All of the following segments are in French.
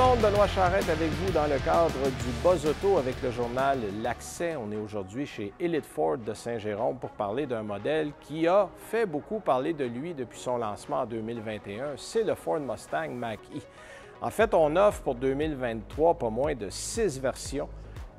monde, Benoît Charette avec vous dans le cadre du Buzz Auto avec le journal L'Accès. On est aujourd'hui chez Elite Ford de Saint-Jérôme pour parler d'un modèle qui a fait beaucoup parler de lui depuis son lancement en 2021. C'est le Ford Mustang Mach-E. En fait, on offre pour 2023 pas moins de 6 versions.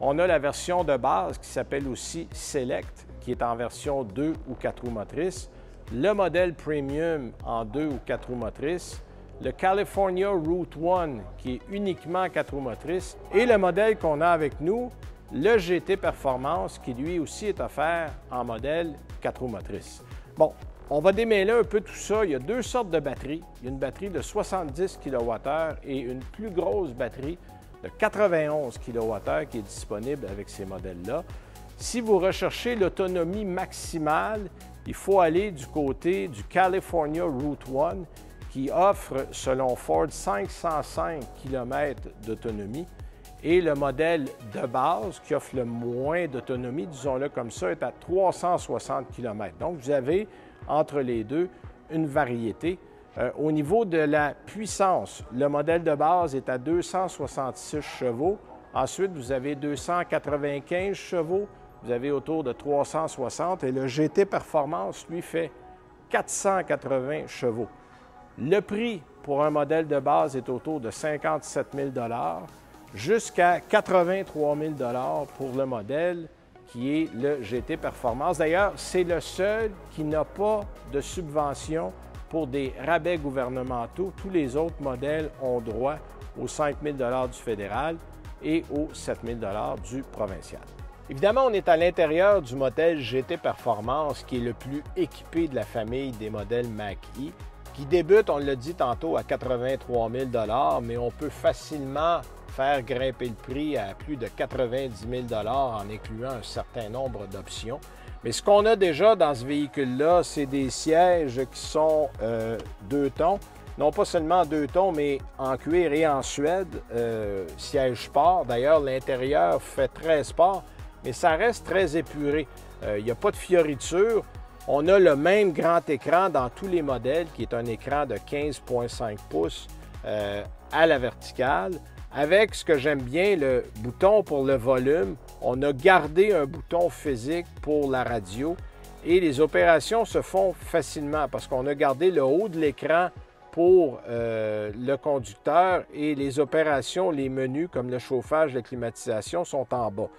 On a la version de base qui s'appelle aussi Select, qui est en version 2 ou 4 roues motrices. Le modèle Premium en 2 ou 4 roues motrices. Le California Route 1 qui est uniquement 4 roues motrices et le modèle qu'on a avec nous, le GT Performance qui lui aussi est offert en modèle 4 roues motrices. Bon, on va démêler un peu tout ça. Il y a deux sortes de batteries. Il y a une batterie de 70 kWh et une plus grosse batterie de 91 kWh qui est disponible avec ces modèles-là. Si vous recherchez l'autonomie maximale, il faut aller du côté du California Route 1 qui offre, selon Ford, 505 km d'autonomie. Et le modèle de base, qui offre le moins d'autonomie, disons-le comme ça, est à 360 km. Donc, vous avez, entre les deux, une variété. Au niveau de la puissance, le modèle de base est à 266 chevaux. Ensuite, vous avez 295 chevaux. Vous avez autour de 360. Et le GT Performance, lui, fait 480 chevaux. Le prix pour un modèle de base est autour de 57 000 jusqu'à 83 000 pour le modèle qui est le GT Performance. D'ailleurs, c'est le seul qui n'a pas de subvention pour des rabais gouvernementaux. Tous les autres modèles ont droit aux 5 000 du fédéral et aux 7 000 du provincial. Évidemment, on est à l'intérieur du modèle GT Performance qui est le plus équipé de la famille des modèles Mach-E, qui débute, on l'a dit tantôt, à 83 000 mais on peut facilement faire grimper le prix à plus de 90 000 en incluant un certain nombre d'options. Mais ce qu'on a déjà dans ce véhicule-là, c'est des sièges qui sont 2 tons. Non pas seulement 2 tons, mais en cuir et en suède, siège sport. D'ailleurs, l'intérieur fait très sport, mais ça reste très épuré. Il n'y a pas de fioritures. On a le même grand écran dans tous les modèles, qui est un écran de 15,5 pouces à la verticale. Avec ce que j'aime bien, le bouton pour le volume, on a gardé un bouton physique pour la radio et les opérations se font facilement parce qu'on a gardé le haut de l'écran pour le conducteur et les opérations, les menus comme le chauffage, la climatisation sont en bas.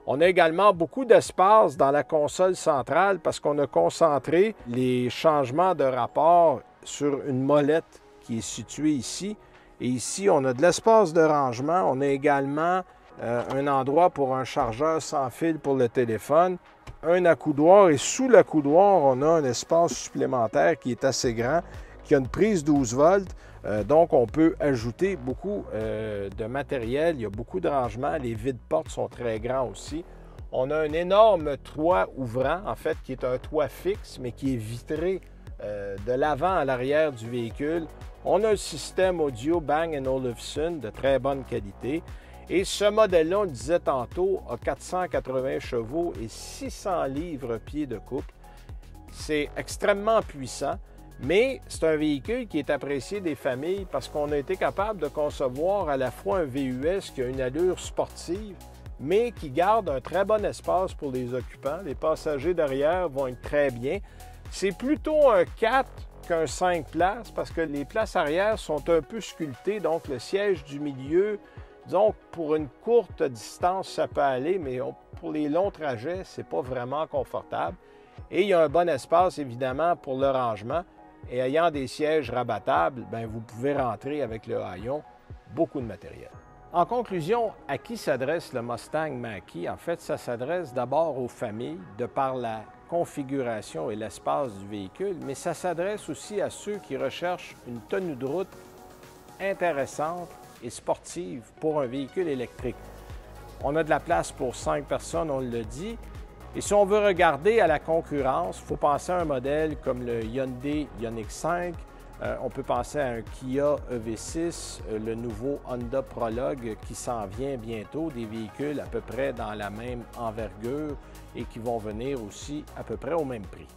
On a également beaucoup d'espace dans la console centrale parce qu'on a concentré les changements de rapport sur une molette qui est située ici. Et ici, on a de l'espace de rangement. On a également un endroit pour un chargeur sans fil pour le téléphone, un accoudoir et sous l'accoudoir, on a un espace supplémentaire qui est assez grand, qui a une prise 12 volts. Donc, on peut ajouter beaucoup de matériel. Il y a beaucoup de rangements. Les vide-portes sont très grands aussi. On a un énorme toit ouvrant, en fait, qui est un toit fixe, mais qui est vitré de l'avant à l'arrière du véhicule. On a un système audio Bang & Olufsen de très bonne qualité. Et ce modèle-là, on le disait tantôt, a 480 chevaux et 600 livres-pieds de couple. C'est extrêmement puissant. Mais c'est un véhicule qui est apprécié des familles parce qu'on a été capable de concevoir à la fois un VUS qui a une allure sportive, mais qui garde un très bon espace pour les occupants. Les passagers derrière vont être très bien. C'est plutôt un 4 qu'un 5 places parce que les places arrière sont un peu sculptées, donc le siège du milieu, disons pour une courte distance, ça peut aller, mais pour les longs trajets, c'est pas vraiment confortable. Et il y a un bon espace, évidemment, pour le rangement. Et ayant des sièges rabattables, bien, vous pouvez rentrer avec le haillon beaucoup de matériel. En conclusion, à qui s'adresse le Mustang Mach-E? En fait, ça s'adresse d'abord aux familles, de par la configuration et l'espace du véhicule, mais ça s'adresse aussi à ceux qui recherchent une tenue de route intéressante et sportive pour un véhicule électrique. On a de la place pour 5 personnes, on le dit. Et si on veut regarder à la concurrence, il faut penser à un modèle comme le Hyundai Ioniq 5, on peut penser à un Kia EV6, le nouveau Honda Prologue qui s'en vient bientôt, des véhicules à peu près dans la même envergure et qui vont venir aussi à peu près au même prix.